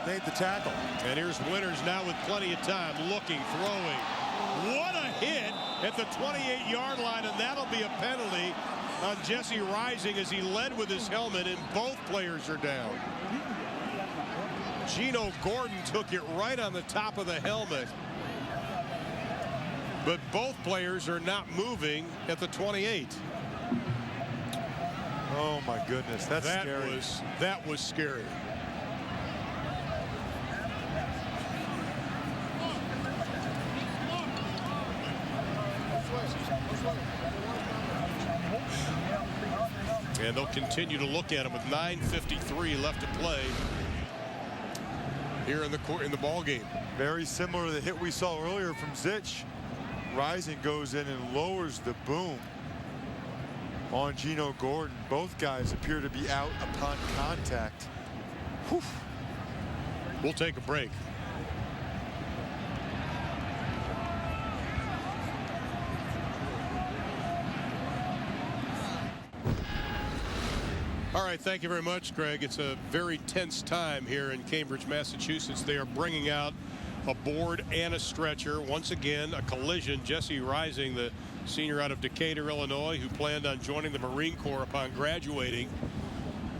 made the tackle. And here's Winters now with plenty of time, looking, throwing. What a hit at the 28-yard line, and that'll be a penalty on Jesse Reising as he led with his helmet, and both players are down. Gino Gordon took it right on the top of the helmet. But both players are not moving at the 28. Oh my goodness, that's scary. That was scary. And they'll continue to look at him with 9:53 left to play here in the ball game. Very similar to the hit we saw earlier from Zich. Reising goes in and lowers the boom on Gino Gordon. Both guys appear to be out upon contact. Whew. We'll take a break. All right, thank you very much, Greg. It's a very tense time here in Cambridge, Massachusetts. They are bringing out a board and a stretcher. Once again, a collision. Jesse Reising, the senior out of Decatur, Illinois, who planned on joining the Marine Corps upon graduating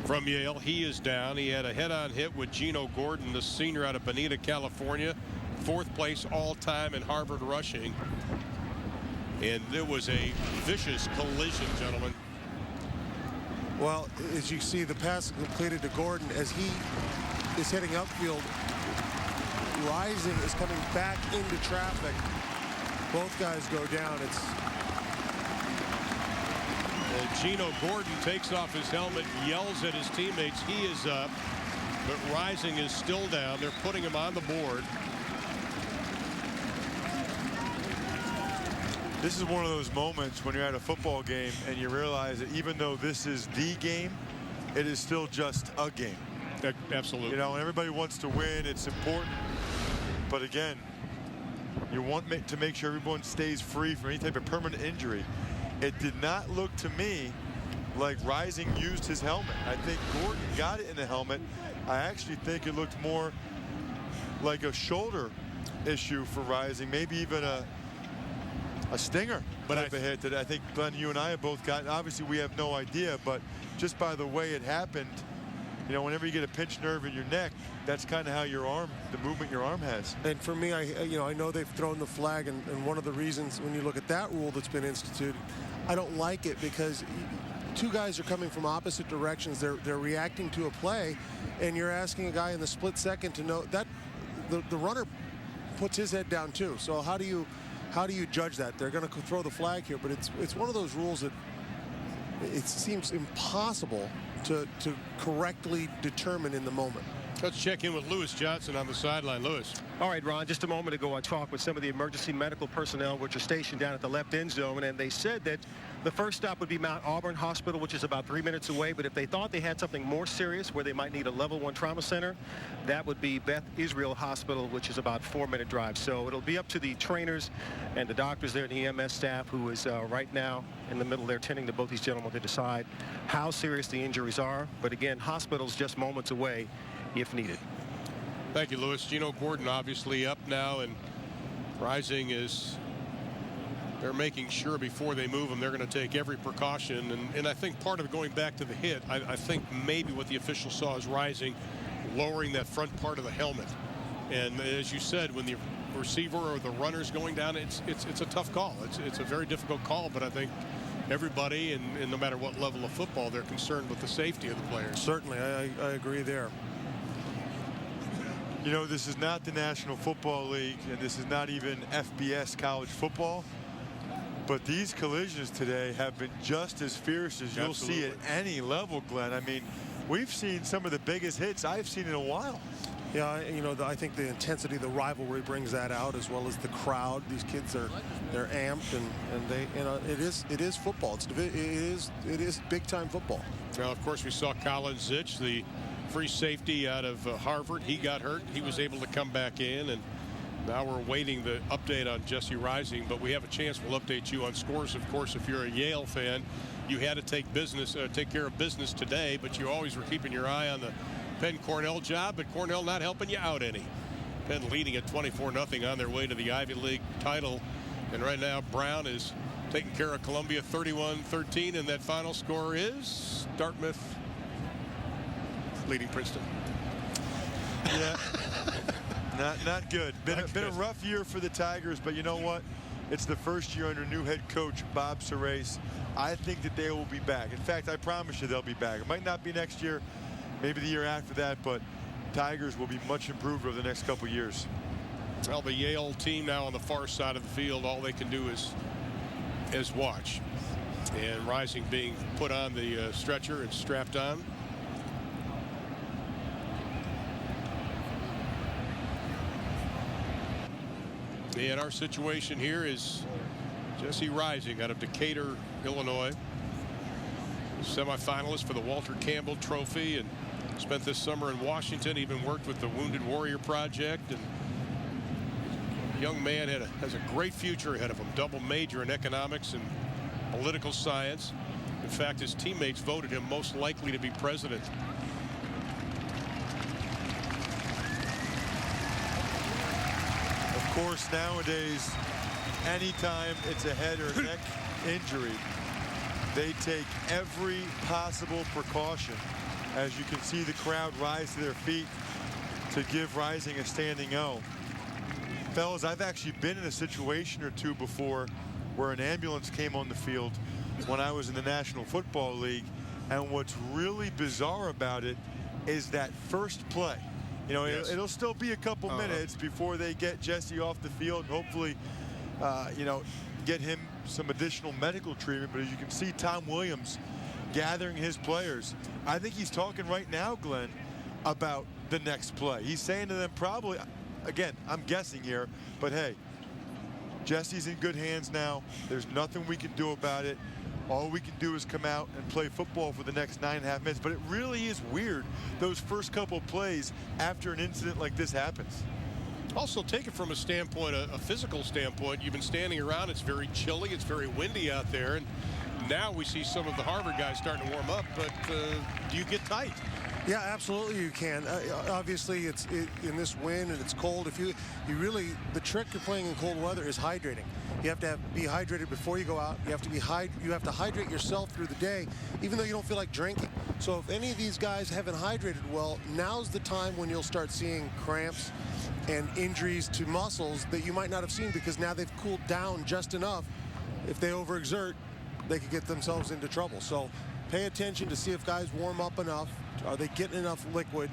from Yale. He is down. He had a head-on hit with Gino Gordon, the senior out of Bonita, California. 4th place all-time in Harvard rushing. And there was a vicious collision, gentlemen. Well, as you see, the pass completed to Gordon as he is heading upfield. Reising is coming back into traffic. Both guys go down. Gino Gordon takes off his helmet, yells at his teammates. He is up, but Reising is still down. They're putting him on the board. This is one of those moments when you're at a football game and you realize that even though this is the game, it is still just a game. Absolutely. You know, and everybody wants to win. It's important. But again, you want to make sure everyone stays free from any type of permanent injury. It did not look to me like Reising used his helmet. I think Gordon got it in the helmet. I actually think it looked more like a shoulder issue for Reising, maybe even a stinger type of hit that I think, Glenn, you and I have both gotten. Obviously, we have no idea, but just by the way it happened, you know, whenever you get a pinched nerve in your neck, that's kind of how your arm, the movement your arm has. And for me, I know they've thrown the flag, and one of the reasons when you look at that rule that's been instituted, I don't like it because two guys are coming from opposite directions. They're reacting to a play, and you're asking a guy in the split second to know that the runner puts his head down too. So how do you judge that? They're going to throw the flag here, but it's one of those rules that it seems impossible to correctly determine in the moment. Let's check in with Lewis Johnson on the sideline. Lewis. All right, Ron, just a moment ago I talked with some of the emergency medical personnel which are stationed down at the left end zone, and they said that the first stop would be Mount Auburn Hospital, which is about 3 minutes away, but if they thought they had something more serious where they might need a level 1 trauma center, that would be Beth Israel Hospital, which is about 4-minute drive. So it'll be up to the trainers and the doctors there and the EMS staff, who is right now in the middle there tending to both these gentlemen to decide how serious the injuries are. But again, hospital's just moments away if needed. Thank you, Lewis. Gino Gordon obviously up now, and Reising they're making sure before they move him, they're going to take every precaution. And I think part of going back to the hit, I think maybe what the official saw is Reising lowering that front part of the helmet. And as you said, when the receiver or the runner's going down, it's a tough call. It's a very difficult call, but I think everybody, and no matter what level of football, they're concerned with the safety of the players. Certainly, I agree there. You know, this is not the National Football League, and this is not even FBS college football. But these collisions today have been just as fierce as you'll see at any level, Glenn. I mean, we've seen some of the biggest hits I've seen in a while. Yeah, you know, I think the intensity of the rivalry brings that out, as well as the crowd. These kids they're amped, and they, you know, it is football. It is big time football. Well, of course, we saw Colin Zich, the free safety out of Harvard. He got hurt. He was able to come back in, and now we're waiting the update on Jesse Reising, but we have a chance. We'll update you on scores. Of course, if you're a Yale fan, you had to take care of business today, but you always were keeping your eye on the Penn Cornell job, but Cornell not helping you out any. Penn leading at 24-0 on their way to the Ivy League title. And right now, Brown is taking care of Columbia 31-13, and that final score is Dartmouth leading Princeton. Yeah, not good. Been a rough year for the Tigers, but you know what? It's the first year under new head coach Bob Serace. I think that they will be back. In fact, I promise you they'll be back. It might not be next year, maybe the year after that, but Tigers will be much improved over the next couple years. Well, the Yale team now on the far side of the field, all they can do is watch. And Reising being put on the stretcher and strapped on. And our situation here is Jesse Reising out of Decatur, Illinois. Semifinalist for the Walter Campbell Trophy, and spent this summer in Washington. Even worked with the Wounded Warrior Project. And young man has a great future ahead of him. Double major in economics and political science. In fact, his teammates voted him most likely to be president. Of course, nowadays, anytime it's a head or neck injury, they take every possible precaution. As you can see the crowd rise to their feet to give Reising a standing O. Fellas, I've actually been in a situation or two before where an ambulance came on the field when I was in the National Football League, and what's really bizarre about it is that first play. You know, yes. It'll still be a couple minutes before they get Jesse off the field and hopefully, you know, get him some additional medical treatment. But as you can see, Tom Williams gathering his players. I think he's talking right now, Glenn, about the next play. He's saying to them probably, again, I'm guessing here, but hey, Jesse's in good hands now. There's nothing we can do about it. All we can do is come out and play football for the next 9.5 minutes. But it really is weird, those first couple plays after an incident like this happens. Also, take it from a standpoint, a physical standpoint. You've been standing around. It's very chilly. It's very windy out there. And now we see some of the Harvard guys starting to warm up. But do you get tight? Yeah, absolutely you can. Obviously, it's in this wind and it's cold. If you really, the trick of playing in cold weather is hydrating. You have to be hydrated before you go out. You have to hydrate yourself through the day, even though you don't feel like drinking. So if any of these guys haven't hydrated well, now's the time when you'll start seeing cramps and injuries to muscles that you might not have seen, because now they've cooled down just enough. If they overexert, they could get themselves into trouble. So pay attention to see if guys warm up enough. Are they getting enough liquid?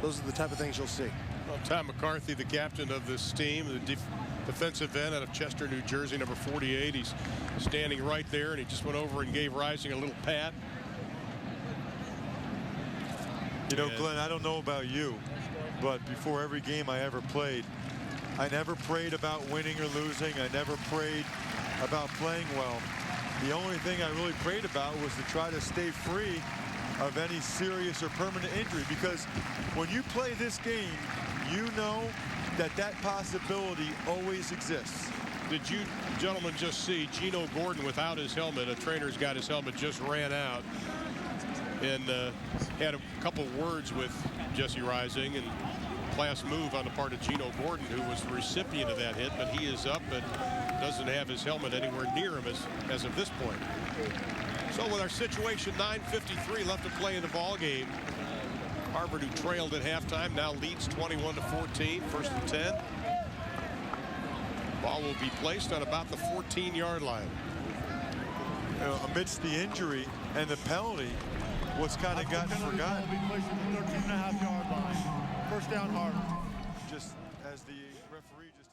Those are the type of things you'll see. Well, Tom McCarthy, the captain of this team, the defensive end out of Chester, New Jersey, number 48. He's standing right there, and he just went over and gave Reising a little pat. You know, Glenn, I don't know about you, but before every game I ever played, I never prayed about winning or losing. I never prayed about playing well. The only thing I really prayed about was to try to stay free of any serious or permanent injury, because when you play this game, you know that possibility always exists. Did you gentlemen just see Gino Gordon without his helmet? A trainer's got his helmet, just ran out and had a couple words with Jesse Reising, and class move on the part of Gino Gordon, who was the recipient of that hit, but he is up and doesn't have his helmet anywhere near him as of this point. So with our situation, 9:53 left to play in the ball game. Harvard, who trailed at halftime, now leads 21-14, first and 10. Ball will be placed on about the 14-yard line. You know, amidst the injury and the penalty, what's kind of gotten forgotten. Will be placed at the 13.5-yard line. First down, Harvard. Just as the referee just